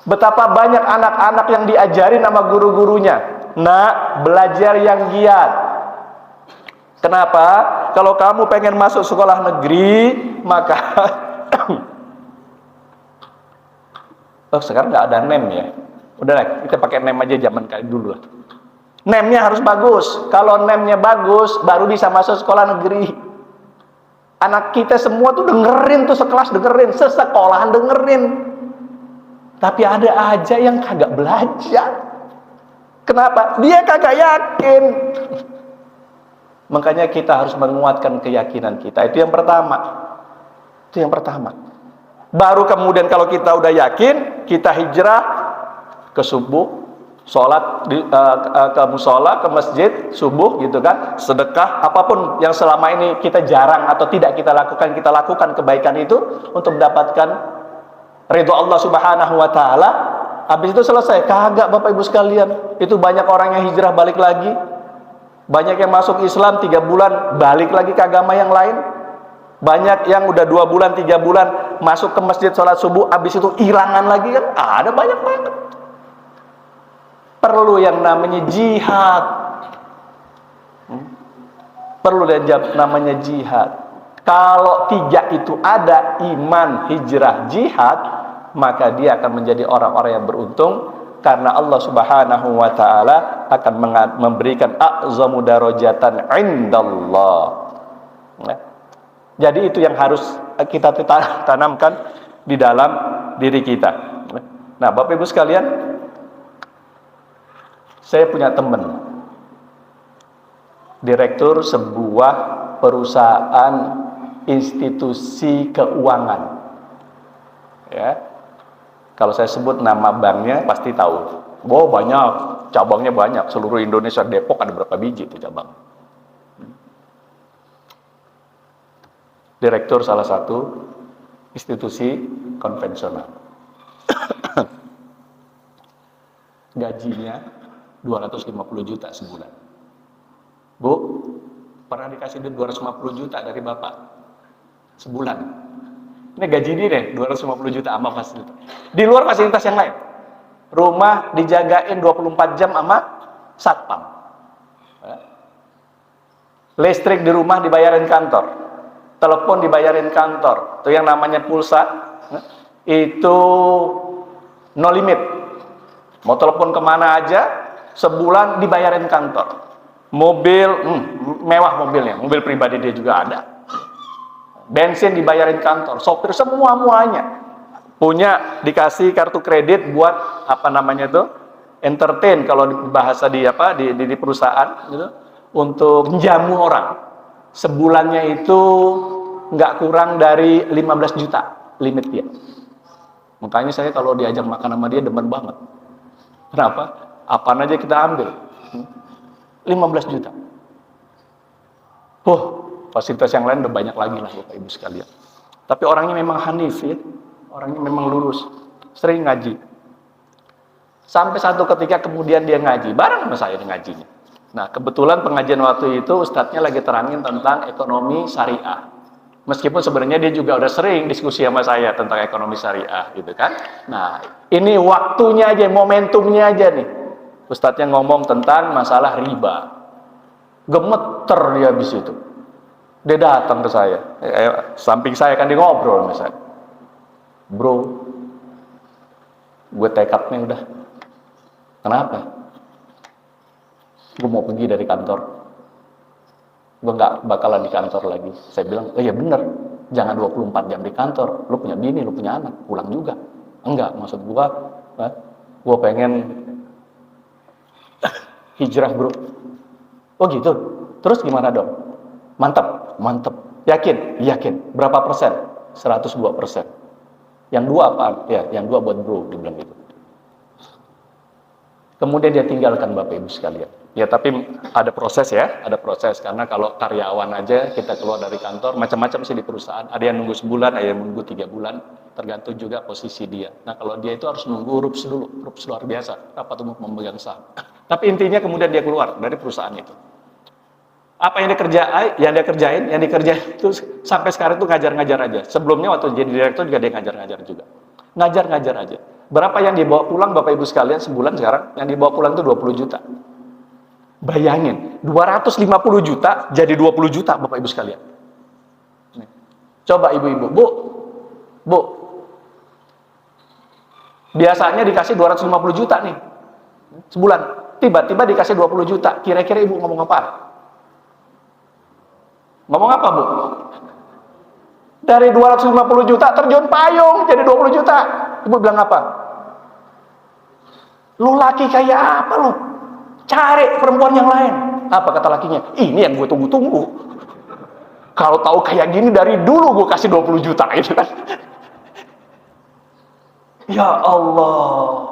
Betapa banyak anak-anak yang diajarin sama guru-gurunya, nak belajar yang giat. Kenapa? Kalau kamu pengen masuk sekolah negeri, maka sekarang nggak ada NEM ya. Udah lah, kita pakai NEM aja zaman kayak dulu lah. NEM-nya harus bagus. Kalau NEM-nya bagus, baru bisa masuk sekolah negeri. Anak kita semua tuh dengerin tuh, sekelas dengerin, sesekolahan dengerin. Tapi ada aja yang kagak belajar. Kenapa? Dia kagak yakin. Makanya kita harus menguatkan keyakinan kita. Itu yang pertama. Itu yang pertama. Baru kemudian kalau kita udah yakin, kita hijrah ke subuh, sholat ke musola, ke masjid subuh gitu kan, sedekah, apapun yang selama ini kita jarang atau tidak kita lakukan kebaikan itu untuk mendapatkan ridho Allah Subhanahu wa taala. Habis itu selesai. Kagak Bapak Ibu sekalian. Itu banyak orang yang hijrah balik lagi. Banyak yang masuk Islam 3 bulan balik lagi ke agama yang lain. Banyak yang udah 2 bulan 3 bulan masuk ke masjid sholat subuh, habis itu ilangan lagi kan. Ada banyak banget. Perlu yang namanya jihad. Perlu yang namanya jihad. Kalau 3 itu ada, iman, hijrah, jihad, maka dia akan menjadi orang-orang yang beruntung, karena Allah Subhanahu wa taala akan memberikan a'zamu darajatan indallah. Jadi itu yang harus kita tanamkan di dalam diri kita. Nah, Bapak Ibu sekalian, saya punya teman, direktur sebuah perusahaan institusi keuangan. Ya. Kalau saya sebut nama banknya pasti tahu. Oh, banyak, cabangnya banyak, seluruh Indonesia. Depok ada berapa biji itu cabang. Direktur salah satu institusi konvensional. Gajinya 250 juta sebulan. Bu, pernah dikasih duit 250 juta dari Bapak? sebulan. Ini gaji dia deh 250 juta sama fasilitas. Di luar fasilitas yang lain. Rumah dijagain 24 jam sama satpam. Listrik di rumah dibayarin kantor. Telepon dibayarin kantor. Itu yang namanya pulsa. Itu no limit. Mau telepon kemana aja, sebulan dibayarin kantor. Mobil, mewah mobilnya. Mobil pribadi dia juga ada. Bensin dibayarin kantor. Sopir semua-muanya. Punya dikasih kartu kredit buat apa namanya itu? Entertain kalau bahasa di perusahaan gitu. Untuk menjamu orang. Sebulannya itu nggak kurang dari 15 juta limit dia. Makanya saya kalau diajak makan sama dia demen banget. Kenapa? Apaan aja kita ambil. 15 juta. Fasilitas yang lain udah banyak lagi lah Bapak Ibu sekalian. Tapi orangnya memang hanif ya. Orangnya memang lurus. Sering ngaji. Sampai satu ketika kemudian dia ngaji. Bareng sama saya di ngajinya. Nah, kebetulan pengajian waktu itu ustadznya lagi terangin tentang ekonomi syariah. Meskipun sebenarnya dia juga udah sering diskusi sama saya tentang ekonomi syariah gitu kan. Nah, ini waktunya aja, momentumnya aja nih. Ustadznya ngomong tentang masalah riba. Gemeter dia habis itu. Dia datang ke saya. Samping saya kan dia ngobrol sama saya. Bro, gue tekadnya udah. Kenapa? Gue mau pergi dari kantor. Gue gak bakalan di kantor lagi. Saya bilang, iya bener. Jangan 24 jam di kantor. Lu punya bini, lu punya anak. Pulang juga. Enggak, maksud gue pengen hijrah bro. Oh gitu? Terus gimana dong? Mantap. Yakin? Yakin. Berapa persen? 102%. Yang dua apaan? Ya, yang dua buat bro. Dia bilang gitu. Kemudian dia tinggalkan Bapak Ibu sekalian. Ya tapi ada proses ya, ada proses. Karena kalau karyawan aja kita keluar dari kantor, macam-macam sih di perusahaan. Ada yang nunggu sebulan, ada yang nunggu 3 bulan. Tergantung juga posisi dia. Nah kalau dia itu harus nunggu RUPS dulu. RUPS luar biasa, rapat umum memegang saham. Tapi intinya kemudian dia keluar dari perusahaan itu. Apa yang dia kerjain itu sampai sekarang itu ngajar-ngajar aja. Sebelumnya waktu jadi direktur juga dia ngajar-ngajar juga. Ngajar-ngajar aja. Berapa yang dibawa pulang Bapak Ibu sekalian sebulan sekarang? Yang dibawa pulang itu 20 juta. Bayangin, 250 juta jadi 20 juta Bapak Ibu sekalian. Nih. Coba ibu-ibu, Bu. Biasanya dikasih 250 juta nih. Sebulan. Tiba-tiba dikasih 20 juta. Kira-kira ibu ngomong apa? Ngomong apa, Bu? Dari 250 juta terjun payung jadi 20 juta. Ibu bilang apa? Lu laki kayak apa lu? Cari perempuan yang lain. Apa kata lakinya? Ini yang gue tunggu-tunggu. Kalau tahu kayak gini dari dulu gue kasih 20 juta gitu kan. Ya Allah.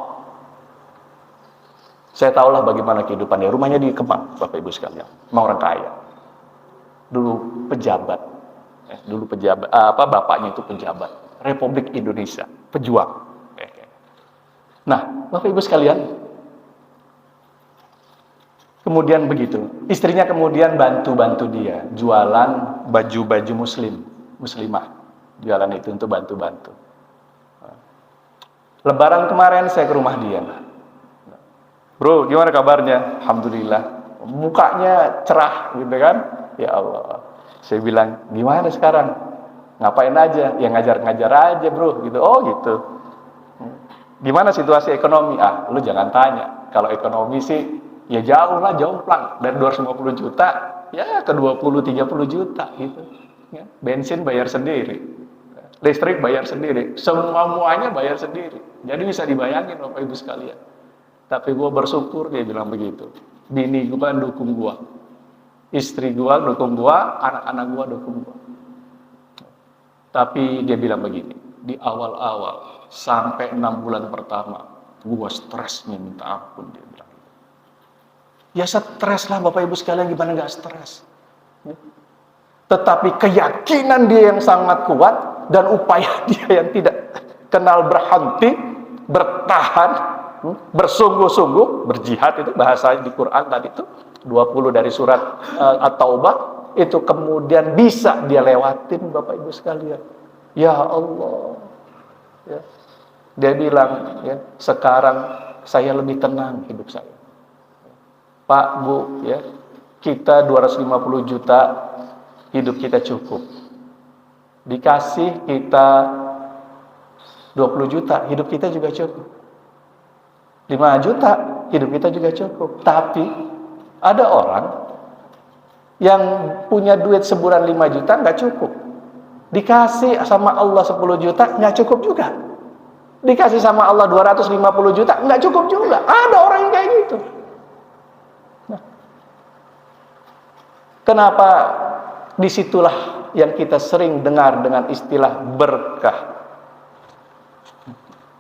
Saya tahulah bagaimana kehidupannya. Rumahnya di Kemang, Bapak Ibu sekalian. Memang orang kaya. Dulu pejabat. Bapaknya itu pejabat Republik Indonesia, pejuang. Nah, Bapak Ibu sekalian, kemudian begitu, istrinya kemudian bantu dia jualan baju-baju muslimah, jualan itu untuk bantu. Lebaran kemarin saya ke rumah dia. Bro, gimana kabarnya? Alhamdulillah. Mukanya cerah gitu kan? Ya Allah. Saya bilang, gimana sekarang? Ngapain aja? Ya ngajar-ngajar aja bro, gitu. Oh gitu. Gimana situasi ekonomi? Lu jangan tanya. Kalau ekonomi sih, ya jauh pelang. Dari 250 juta, ya ke 20-30 juta gitu. Ya, bensin bayar sendiri. Listrik bayar sendiri. Semuanya bayar sendiri. Jadi bisa dibayangin Bapak Ibu sekalian. Tapi gue bersyukur dia bilang begitu. Bini gue dukung gue. Istri gua dukung gua, anak-anak gua dukung gua. Tapi dia bilang begini, di awal-awal sampai 6 bulan pertama, gua stresnya minta ampun, dia bilang. Ya stres lah Bapak Ibu sekalian, gimana nggak stres? Tetapi keyakinan dia yang sangat kuat dan upaya dia yang tidak kenal berhenti, bertahan, bersungguh-sungguh, berjihad itu bahasa di Quran tadi itu. 20 dari surat At-Taubah, itu kemudian bisa dia lewatin, Bapak Ibu sekalian. Ya Allah, ya. Dia bilang, ya, sekarang saya lebih tenang hidup saya. Pak, Bu, ya, kita 250 juta, hidup kita cukup. Dikasih kita 20 juta, hidup kita juga cukup. 5 juta, hidup kita juga cukup. Tapi ada orang yang punya duit sebulan 5 juta nggak cukup. Dikasih sama Allah 10 juta nggak cukup juga. Dikasih sama Allah 250 juta nggak cukup juga. Ada orang yang kayak gitu. Nah, kenapa? Disitulah yang kita sering dengar dengan istilah berkah.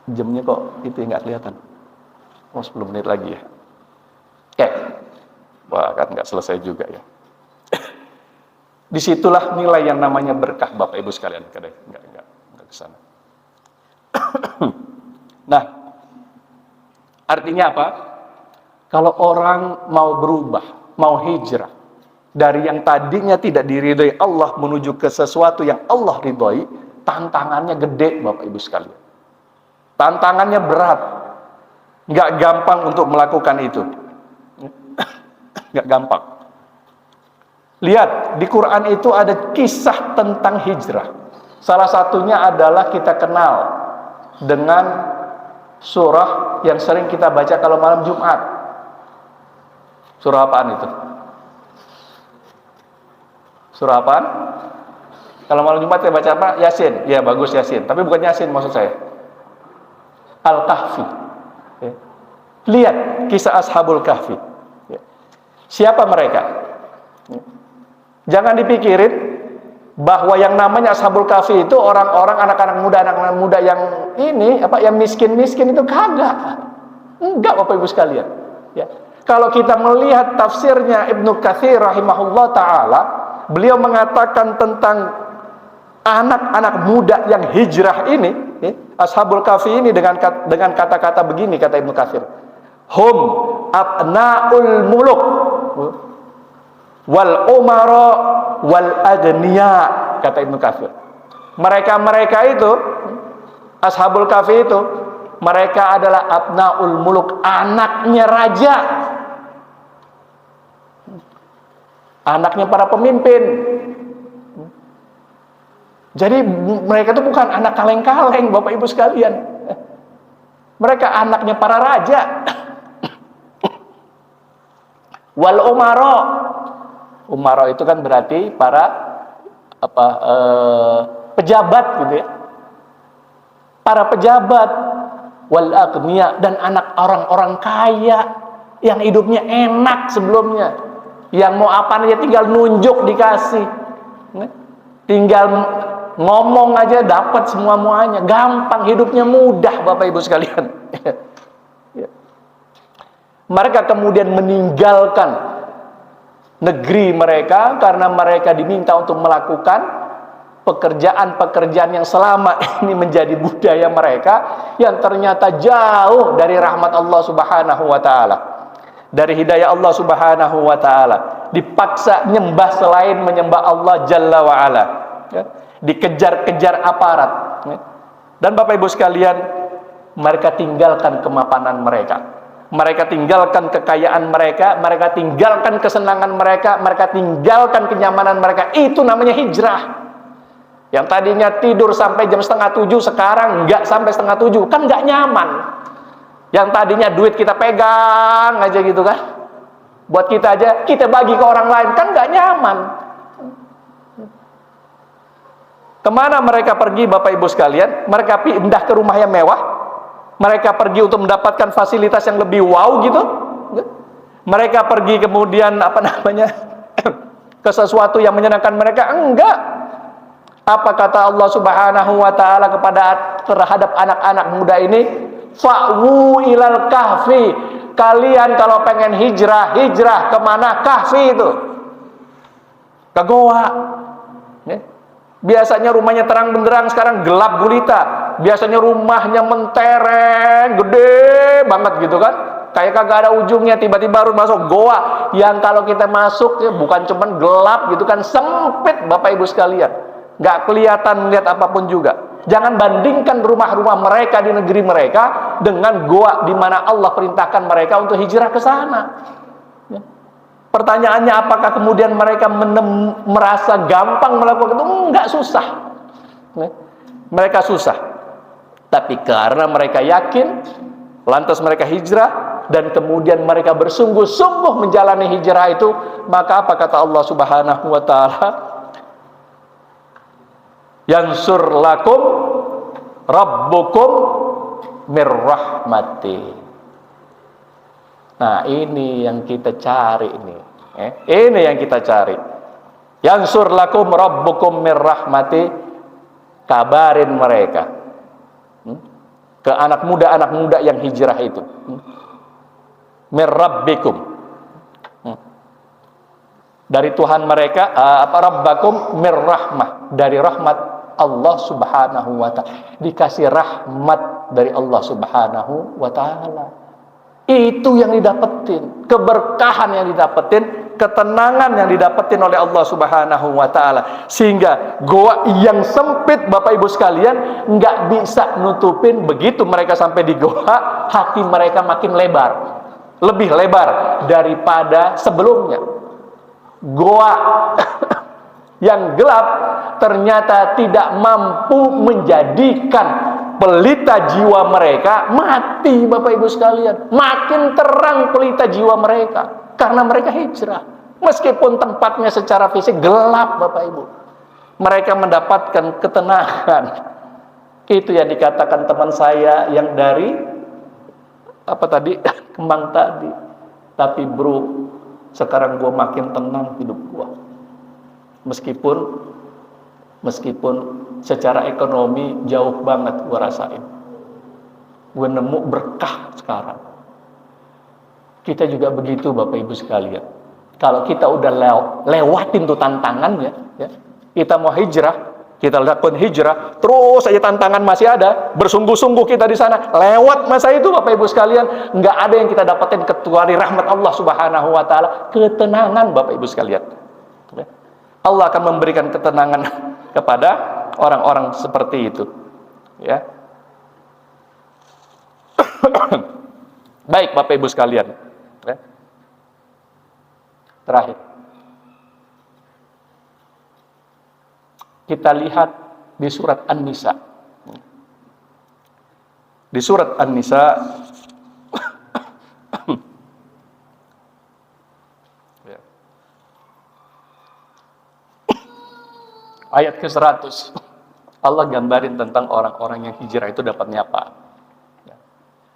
Jamnya kok itu nggak kelihatan. Oh, 10 menit lagi ya. Oke. Wah, kan nggak selesai juga ya. Disitulah nilai yang namanya berkah, Bapak Ibu sekalian. Nggak ke sana. Nah, artinya apa? Kalau orang mau berubah, mau hijrah dari yang tadinya tidak diridhoi Allah menuju ke sesuatu yang Allah ridhoi, tantangannya gede, Bapak Ibu sekalian. Tantangannya berat. Nggak gampang untuk melakukan itu. Nggak gampang. Lihat, di Quran itu ada kisah tentang hijrah. Salah satunya adalah kita kenal dengan surah yang sering kita baca kalau malam Jumat. Surah apaan itu? Surah apaan? Kalau malam Jumat saya baca apa? Yasin. Ya, bagus Yasin. Tapi bukan Yasin maksud saya. Al-Kahfi. Ya. Lihat kisah Ashabul Kahfi. Ya. Siapa mereka? Ya. Jangan dipikirin bahwa yang namanya Ashabul Kahfi itu orang-orang anak-anak muda yang ini yang miskin-miskin itu kagak. Enggak, Bapak Ibu sekalian. Ya. Kalau kita melihat tafsirnya Ibnu Katsir rahimahullah taala, beliau mengatakan tentang anak-anak muda yang hijrah ini, ya, Ashabul Kahfi ini dengan kata-kata begini, kata Ibnu Katsir. Hum abnaul muluk wal umara wal agniya, kata Ibnu Katsir. Mereka itu, Ashabul Kahfi itu, mereka adalah abnaul muluk, anaknya raja, anaknya para pemimpin. Jadi mereka itu bukan anak kaleng-kaleng, Bapak Ibu sekalian. Mereka anaknya para raja. Wal umara. Umara itu kan berarti para pejabat gitu ya. Para pejabat, wal agniya, dan anak orang-orang kaya yang hidupnya enak sebelumnya. Yang mau apa aja tinggal nunjuk dikasih. Tinggal ngomong aja dapat semua-muanya, gampang, hidupnya mudah, Bapak Ibu sekalian. Mereka kemudian meninggalkan negeri mereka karena mereka diminta untuk melakukan pekerjaan-pekerjaan yang selama ini menjadi budaya mereka, yang ternyata jauh dari rahmat Allah Subhanahu wa taala, dari hidayah Allah Subhanahu wa taala. Dipaksa nyembah selain menyembah Allah Jalla wa ala, ya. Dikejar-kejar aparat, ya. Dan Bapak Ibu sekalian, mereka tinggalkan kemapanan mereka, mereka tinggalkan kekayaan mereka, mereka tinggalkan kesenangan mereka, mereka tinggalkan kenyamanan mereka. Itu namanya hijrah. Yang tadinya tidur sampai jam 6:30, sekarang nggak sampai 6:30, kan nggak nyaman. Yang tadinya duit kita pegang aja gitu kan, buat kita aja, kita bagi ke orang lain, kan nggak nyaman. Kemana mereka pergi, Bapak Ibu sekalian? Mereka pindah ke rumah yang mewah, mereka pergi untuk mendapatkan fasilitas yang lebih wow gitu. Mereka pergi kemudian ke sesuatu yang menyenangkan mereka? Enggak. Apa kata Allah Subhanahu wa taala terhadap anak-anak muda ini? Fa'wu ilal kahfi. Kalian kalau pengen hijrah kemana? Kahfi itu, ke goa. Biasanya rumahnya terang benderang, sekarang gelap gulita. Biasanya rumahnya mentereng, gede banget gitu kan. kayak kagak ada ujungnya, tiba-tiba harus masuk goa yang kalau kita masuk ya bukan cuman gelap gitu kan, sempit Bapak Ibu sekalian, nggak kelihatan lihat apapun juga. Jangan bandingkan rumah-rumah mereka di negeri mereka dengan goa di mana Allah perintahkan mereka untuk hijrah ke sana. Ya. Pertanyaannya, apakah kemudian mereka merasa gampang melakukan itu? Enggak, susah. Ya. Mereka susah. Tapi karena mereka yakin, lantas mereka hijrah, dan kemudian mereka bersungguh-sungguh menjalani hijrah itu, maka apa kata Allah Subhanahu wa ta'ala? Yansur lakum rabbukum mirrahmati. Nah, ini yang kita cari ini. Ini yang kita cari. Yansur lakum rabbukum mirrahmati. Kabarin mereka ke anak muda yang hijrah itu, mirrabbikum, dari Tuhan mereka, rabbakum mirrahmah, dari rahmat Allah Subhanahu wa ta'ala, dikasih rahmat dari Allah Subhanahu wa ta'ala. Itu yang didapetin, keberkahan yang didapetin, ketenangan yang didapetin oleh Allah Subhanahu wa ta'ala. Sehingga goa yang sempit Bapak Ibu sekalian nggak bisa nutupin. Begitu mereka sampai di goa, hati mereka makin lebar, lebih lebar daripada sebelumnya. Goa yang gelap ternyata tidak mampu menjadikan pelita jiwa mereka mati, Bapak Ibu sekalian. Makin terang pelita jiwa mereka karena mereka hijrah. Meskipun tempatnya secara fisik gelap, Bapak Ibu, mereka mendapatkan ketenangan. Itu yang dikatakan teman saya yang dari Kemang tadi. Tapi bro, sekarang gue makin tenang hidup gue. Meskipun secara ekonomi jauh banget gue rasain. Gue nemu berkah sekarang. Kita juga begitu Bapak Ibu sekalian. Kalau kita udah lewatin tuh tantangannya, ya, kita mau hijrah, kita lakukan hijrah, terus aja tantangan masih ada, bersungguh-sungguh kita di sana, lewat masa itu Bapak Ibu sekalian, nggak ada yang kita dapetin kecuali rahmat Allah Subhanahu wa ta'ala, ketenangan Bapak Ibu sekalian. Ya. Allah akan memberikan ketenangan kepada orang-orang seperti itu. Ya. Baik Bapak Ibu sekalian. Ya. Terakhir, kita lihat di surat An-Nisa. Di surat An-Nisa ayat ke-100, Allah gambarin tentang orang-orang yang hijrah itu dapatnya apa.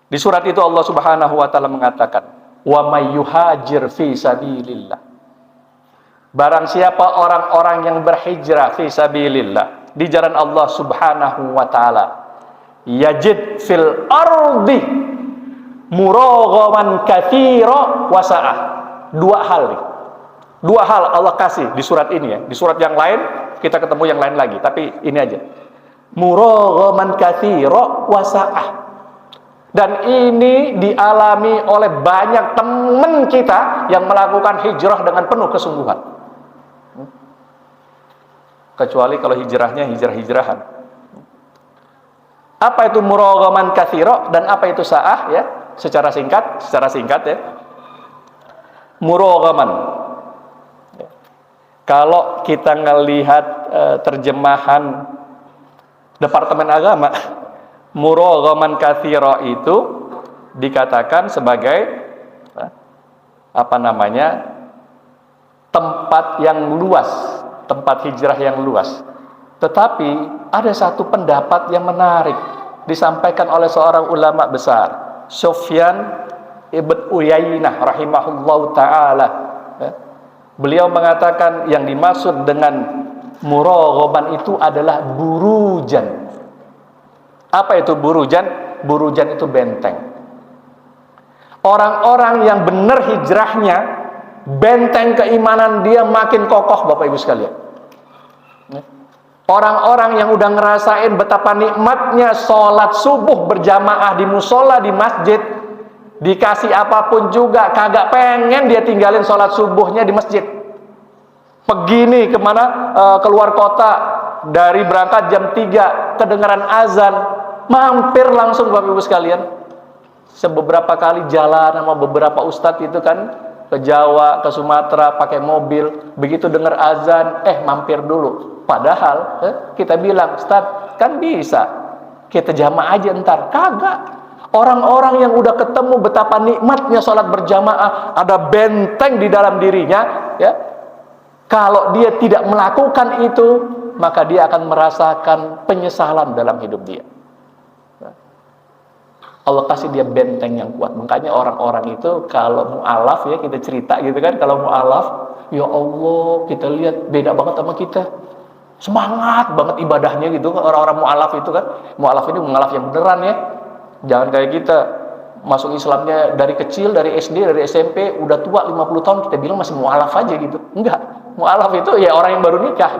Di surat itu Allah Subhanahu wa ta'ala mengatakan, wa may yuhajir fi sabilillah. Barang siapa orang-orang yang berhijrah fi sabilillah, di jalan Allah Subhanahu wa ta'ala, yajid fil ardi muraghaman katsira wa sa'ah. Dua hal Allah kasih di surat ini ya. Di surat yang lain kita ketemu yang lain lagi, tapi ini aja. Muraghaman katsira wa sa'ah. Dan ini dialami oleh banyak teman kita yang melakukan hijrah dengan penuh kesungguhan. Kecuali kalau hijrahnya hijrah-hijrahan. Apa itu muraghaman katsira dan apa itu sa'ah ya? Secara singkat ya. Muraghaman. Kalau kita ngelihat terjemahan Departemen Agama, muraghaman katsira itu dikatakan sebagai tempat yang luas, tempat hijrah yang luas. Tetapi ada satu pendapat yang menarik disampaikan oleh seorang ulama besar, Sufyan ibn Uyainah rahimahullahu taala. Beliau mengatakan yang dimaksud dengan muraghaban itu adalah burujan. Apa itu burujan? Burujan itu benteng. Orang-orang yang benar hijrahnya, benteng keimanan dia makin kokoh Bapak Ibu sekalian. Orang-orang yang udah ngerasain betapa nikmatnya sholat subuh berjamaah di musola di masjid, Dikasih apapun juga kagak pengen dia tinggalin sholat subuhnya di masjid. Pergi nih kemana, keluar kota, dari berangkat jam 3 kedengaran azan, mampir langsung Bapak Ibu sekalian. Sebeberapa kali jalan sama beberapa ustadz itu kan ke Jawa, ke Sumatera pakai mobil, begitu dengar azan, mampir dulu. Padahal kita bilang, Ustadz, kan bisa kita jamaah aja ntar. Kagak. Orang-orang yang udah ketemu betapa nikmatnya sholat berjamaah, ada benteng di dalam dirinya, ya. Kalau dia tidak melakukan itu, maka dia akan merasakan penyesalan dalam hidup dia. Allah kasih dia benteng yang kuat. Makanya orang-orang itu kalau mu'alaf, ya kita cerita gitu kan, kalau mu'alaf, ya Allah, kita lihat beda banget sama kita. Semangat banget ibadahnya gitu. Orang-orang mu'alaf itu kan, mu'alaf ini mu'alaf yang beneran ya. Jangan kayak kita masuk Islamnya dari kecil, dari SD, dari SMP, udah tua 50 tahun kita bilang masih mu'alaf aja gitu. Enggak. Mu'alaf itu ya orang yang baru nikah,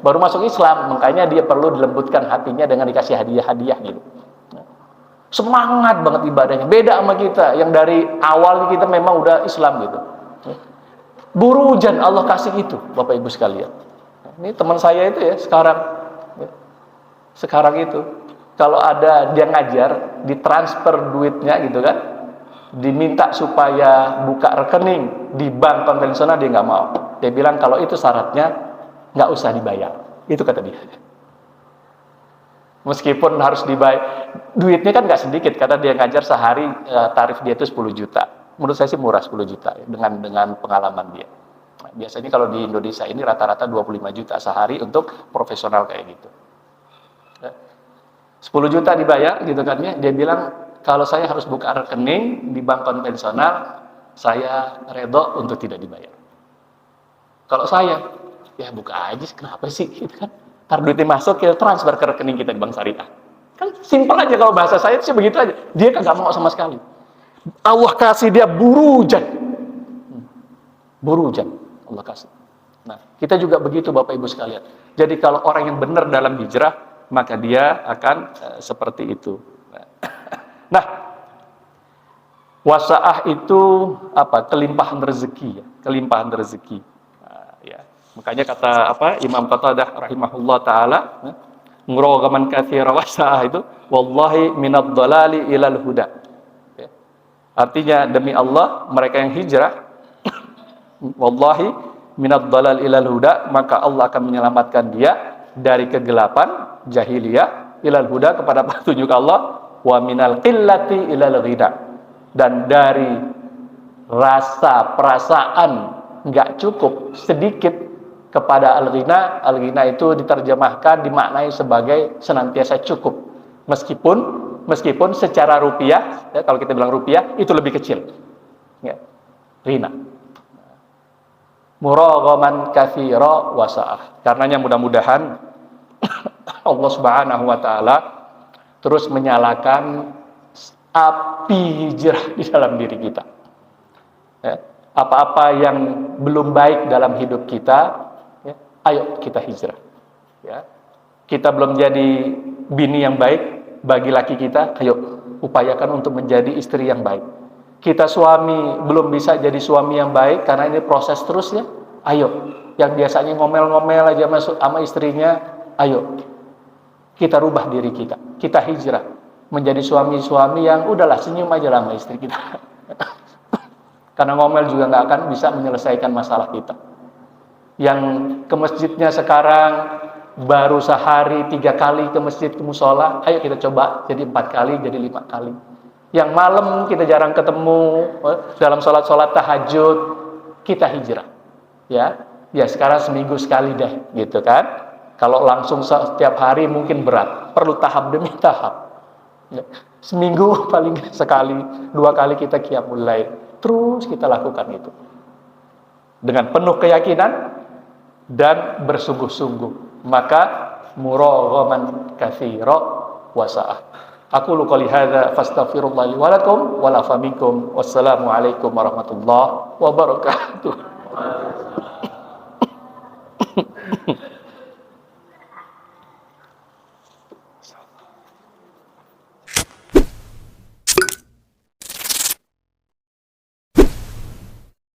baru masuk Islam. Makanya dia perlu dilembutkan hatinya dengan dikasih hadiah-hadiah gitu. Semangat banget ibadahnya. Beda sama kita yang dari awal kita memang udah Islam gitu. Buru hujan Allah kasih itu, Bapak Ibu sekalian. Ini teman saya itu ya sekarang itu kalau ada dia ngajar, ditransfer duitnya gitu kan, diminta supaya buka rekening di bank konvensional, dia nggak mau. Dia bilang kalau itu syaratnya nggak usah dibayar. Itu kata dia. Meskipun harus dibayar, duitnya kan nggak sedikit, karena dia ngajar sehari tarif dia itu 10 juta. Menurut saya sih murah 10 juta ya, dengan pengalaman dia. Nah, biasanya kalau di Indonesia ini rata-rata 25 juta sehari untuk profesional kayak gitu. 10 juta dibayar gitu kan ya. Dia bilang kalau saya harus buka rekening di bank konvensional, saya redho untuk tidak dibayar. Kalau saya, ya buka aja, kenapa sih gitu kan? Ntar duitnya masuk, kita transfer ke rekening kita di bank syariah. Kan simpel aja kalau bahasa saya sih begitu aja. Dia kan gak mau sama sekali. Allah kasih dia buru hujan. Buru hujan Allah kasih. Nah, kita juga begitu Bapak Ibu sekalian. Jadi kalau orang yang benar dalam hijrah, maka dia akan seperti itu. Nah, wasaah itu apa? Kelimpahan rezeki ya, kelimpahan rezeki. Nah, ya. Makanya kata Imam Qatadah rahimahullah taala, ngragaman katsira wasaah itu wallahi minad dhalali ilal huda. Ya. Artinya demi Allah mereka yang hijrah wallahi minad dhalal ilal huda, maka Allah akan menyelamatkan dia dari kegelapan jahiliyah ilal huda kepada petunjuk Allah, wa minal qillati ilal ghina, dan dari rasa perasaan nggak cukup sedikit kepada al-ghina. Al-ghina itu diterjemahkan dimaknai sebagai senantiasa cukup, meskipun secara rupiah ya, kalau kita bilang rupiah itu lebih kecil ya, ghina. Muraghaman katsira wasaah. Karenanya mudah-mudahan Allah Subhanahu wa taala terus menyalakan api hijrah di dalam diri kita. Ya, apa-apa yang belum baik dalam hidup kita, ya, ayo kita hijrah. Ya. Kita belum jadi bini yang baik bagi laki kita, ayo upayakan untuk menjadi istri yang baik. Kita suami belum bisa jadi suami yang baik karena ini proses terus ya. Ayo, yang biasanya ngomel-ngomel aja sama istrinya, ayo kita rubah diri kita. Kita hijrah menjadi suami-suami yang udahlah senyum aja lah sama istri kita. Karena ngomel juga nggak akan bisa menyelesaikan masalah kita. Yang ke masjidnya sekarang baru sehari 3 kali ke masjid, ke musola, ayo kita coba jadi 4 kali, jadi 5 kali. Yang malam kita jarang ketemu dalam sholat-sholat tahajud, kita hijrah. Ya sekarang seminggu sekali deh, gitu kan? Kalau langsung setiap hari mungkin berat, perlu tahap demi tahap. Ya. Seminggu paling sekali, 2 kali kita qiyamul lail, terus kita lakukan itu dengan penuh keyakinan dan bersungguh-sungguh. Maka muraghaman katsira wasaah. Aku qouli hadza fastaghfirullah li wa lakum wa la faminkum. Wassalamu alaikum warahmatullahi wabarakatuh.